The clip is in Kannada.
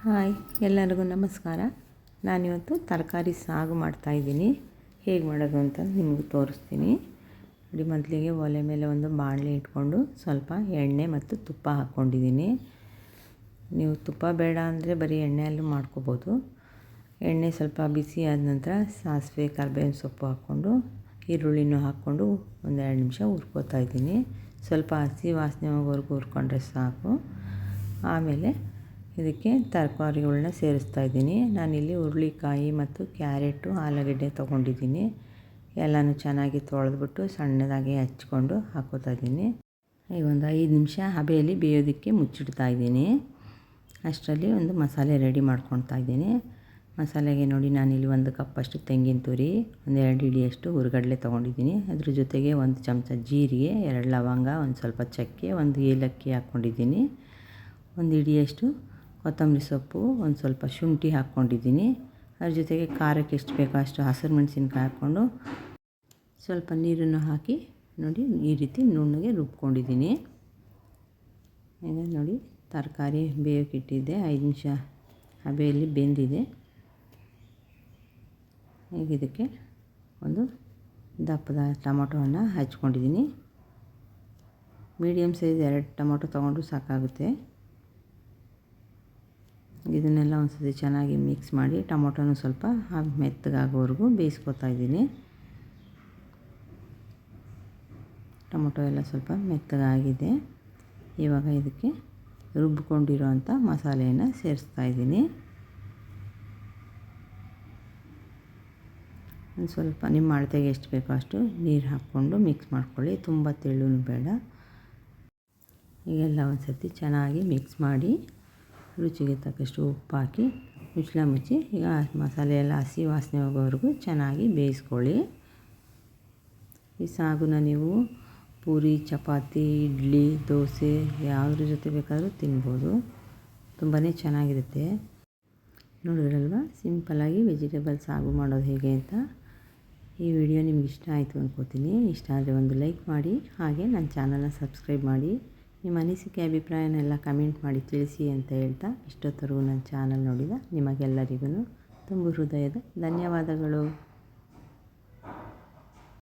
ಹಾಯ್, ಎಲ್ಲರಿಗೂ ನಮಸ್ಕಾರ. ನಾನಿವತ್ತು ತರಕಾರಿ ಸಾಗು ಮಾಡ್ತಾಯಿದ್ದೀನಿ. ಹೇಗೆ ಮಾಡೋದು ಅಂತ ನಿಮಗೆ ತೋರಿಸ್ತೀನಿ. ನೋಡಿ, ಮೊದಲಿಗೆ ಒಲೆ ಮೇಲೆ ಒಂದು ಬಾಣಲೆ ಇಟ್ಕೊಂಡು ಸ್ವಲ್ಪ ಎಣ್ಣೆ ಮತ್ತು ತುಪ್ಪ ಹಾಕ್ಕೊಂಡಿದ್ದೀನಿ. ನೀವು ತುಪ್ಪ ಬೇಡ ಅಂದರೆ ಬರೀ ಎಣ್ಣೆಯಲ್ಲೂ ಮಾಡ್ಕೋಬೋದು. ಎಣ್ಣೆ ಸ್ವಲ್ಪ ಬಿಸಿ ಆದ ನಂತರ ಸಾಸಿವೆ, ಕರಿಬೇವಿನ ಸೊಪ್ಪು ಹಾಕ್ಕೊಂಡು ಈರುಳ್ಳಿನೂ ಹಾಕ್ಕೊಂಡು ಒಂದು 2 ನಿಮಿಷ ಹುರ್ಕೋತಾ ಇದ್ದೀನಿ. ಸ್ವಲ್ಪ ಹಸಿ ವಾಸನೆ ಹೋಗೋವರೆಗೂ ಹುರ್ಕೊಂಡ್ರೆ ಸಾಕು. ಆಮೇಲೆ ಇದಕ್ಕೆ ತರಕಾರಿಗಳನ್ನ ಸೇರಿಸ್ತಾ ಇದ್ದೀನಿ. ನಾನಿಲ್ಲಿ ಹುರುಳಿಕಾಯಿ ಮತ್ತು ಕ್ಯಾರೆಟು, ಆಲೂಗಡ್ಡೆ ತೊಗೊಂಡಿದ್ದೀನಿ. ಎಲ್ಲನೂ ಚೆನ್ನಾಗಿ ತೊಳೆದ್ಬಿಟ್ಟು ಸಣ್ಣದಾಗಿ ಹಚ್ಕೊಂಡು ಹಾಕ್ಕೋತಾ ಇದ್ದೀನಿ. ಈಗ ಒಂದು 5 ನಿಮಿಷ ಹಬೆಯಲ್ಲಿ ಬೇಯೋದಕ್ಕೆ ಮುಚ್ಚಿಡ್ತಾ ಇದ್ದೀನಿ. ಅಷ್ಟರಲ್ಲಿ ಒಂದು ಮಸಾಲೆ ರೆಡಿ ಮಾಡ್ಕೊಳ್ತಾ ಇದ್ದೀನಿ. ಮಸಾಲೆಗೆ ನೋಡಿ, ನಾನಿಲ್ಲಿ 1 ಕಪ್ಪಷ್ಟು ತೆಂಗಿನ ತುರಿ, ಒಂದು 2 ಹಿಡಿಯಷ್ಟು ಹುರಿಗಡಲೆ ತೊಗೊಂಡಿದ್ದೀನಿ. ಅದ್ರ ಜೊತೆಗೆ 1 ಚಮಚ ಜೀರಿಗೆ, 2 ಲವಂಗ, ಒಂದು ಸ್ವಲ್ಪ ಚಕ್ಕೆ, 1 ಏಲಕ್ಕಿ ಹಾಕ್ಕೊಂಡಿದ್ದೀನಿ. 1 ಹಿಡಿಯಷ್ಟು ಕೊತ್ತಂಬರಿ ಸೊಪ್ಪು, ಒಂದು ಸ್ವಲ್ಪ ಶುಂಠಿ ಹಾಕ್ಕೊಂಡಿದ್ದೀನಿ. ಅದ್ರ ಜೊತೆಗೆ ಖಾರಕ್ಕೆ ಎಷ್ಟು ಬೇಕೋ ಅಷ್ಟು ಹಸಿರು ಮೆಣಸಿನ್ಕಾಯಿ ಹಾಕ್ಕೊಂಡು ಸ್ವಲ್ಪ ನೀರನ್ನು ಹಾಕಿ ನೋಡಿ ಈ ರೀತಿ ನುಣ್ಣಗೆ ರುಬ್ಕೊಂಡಿದ್ದೀನಿ. ಈಗ ನೋಡಿ, ತರಕಾರಿ ಬೇಯೋಕ್ಕಿಟ್ಟಿದ್ದೆ. 5 ನಿಮಿಷ ಹಬೆಯಲ್ಲಿ ಬೆಂದಿದೆ. ಈಗ ಇದಕ್ಕೆ ಒಂದು ದಪ್ಪದ ಟೊಮೊಟೊವನ್ನು ಹಚ್ಕೊಂಡಿದ್ದೀನಿ. ಮೀಡಿಯಮ್ ಸೈಜ್ 2 ಟೊಮೊಟೊ ತೊಗೊಂಡ್ರು ಸಾಕಾಗುತ್ತೆ. ಇದನ್ನೆಲ್ಲ ಒಂದು ಸತಿ ಚೆನ್ನಾಗಿ ಮಿಕ್ಸ್ ಮಾಡಿ ಟೊಮೊಟೊನೂ ಸ್ವಲ್ಪ ಮೆತ್ತಗಾಗೋವರೆಗೂ ಬೇಯಿಸ್ಕೊತಾ ಇದ್ದೀನಿ. ಟೊಮೊಟೊ ಎಲ್ಲ ಸ್ವಲ್ಪ ಮೆತ್ತಗಾಗಿದೆ. ಇವಾಗ ಇದಕ್ಕೆ ರುಬ್ಕೊಂಡಿರೋಂಥ ಮಸಾಲೆಯನ್ನು ಸೇರಿಸ್ತಾ ಇದ್ದೀನಿ. ಒಂದು ಸ್ವಲ್ಪ ನಿಮ್ಮ ಅಳತೆಗೆ ಎಷ್ಟು ಬೇಕೋ ಅಷ್ಟು ನೀರು ಹಾಕ್ಕೊಂಡು ಮಿಕ್ಸ್ ಮಾಡ್ಕೊಳ್ಳಿ. ತುಂಬ ತೆಳ್ಳೂ ಬೇಡ. ಈಗೆಲ್ಲ ಒಂದು ಸತಿ ಚೆನ್ನಾಗಿ ಮಿಕ್ಸ್ ಮಾಡಿ ರುಚಿಗೆ ತಕ್ಕಷ್ಟು ಉಪ್ಪು ಹಾಕಿ ಮುಚ್ಚಳ ಮುಚ್ಚಿ ಈಗ ಮಸಾಲೆ ಎಲ್ಲ ಹಸಿ ವಾಸನೆ ಹೋಗೋವರೆಗೂ ಚೆನ್ನಾಗಿ ಬೇಯಿಸ್ಕೊಳ್ಳಿ. ಈ ಸಾಗುನ ನೀವು ಪೂರಿ, ಚಪಾತಿ, ಇಡ್ಲಿ, ದೋಸೆ ಯಾವುದ್ರ ಜೊತೆ ಬೇಕಾದರೂ ತಿನ್ಬೋದು. ತುಂಬಾ ಚೆನ್ನಾಗಿರುತ್ತೆ. ನೋಡಿದ್ರಲ್ವ, ಸಿಂಪಲ್ಲಾಗಿ ವೆಜಿಟೇಬಲ್ ಸಾಗು ಮಾಡೋದು ಹೇಗೆ ಅಂತ. ಈ ವಿಡಿಯೋ ನಿಮ್ಗೆ ಇಷ್ಟ ಆಯಿತು ಅಂದ್ಕೋತೀನಿ. ಇಷ್ಟ ಆದರೆ ಒಂದು ಲೈಕ್ ಮಾಡಿ, ಹಾಗೆ ನನ್ನ ಚಾನಲ್ನ ಸಬ್ಸ್ಕ್ರೈಬ್ ಮಾಡಿ. ನಿಮ್ಮ ಅನಿಸಿಕೆ ಅಭಿಪ್ರಾಯನೆಲ್ಲ ಕಮೆಂಟ್ ಮಾಡಿ ತಿಳಿಸಿ ಅಂತ ಹೇಳ್ತಾ, ಇಷ್ಟೊತ್ತರೆಗೂ ನನ್ನ ಚಾನಲ್ ನೋಡಿದ ನಿಮಗೆಲ್ಲರಿಗೂ ತುಂಬ ಹೃದಯದ ಧನ್ಯವಾದಗಳು.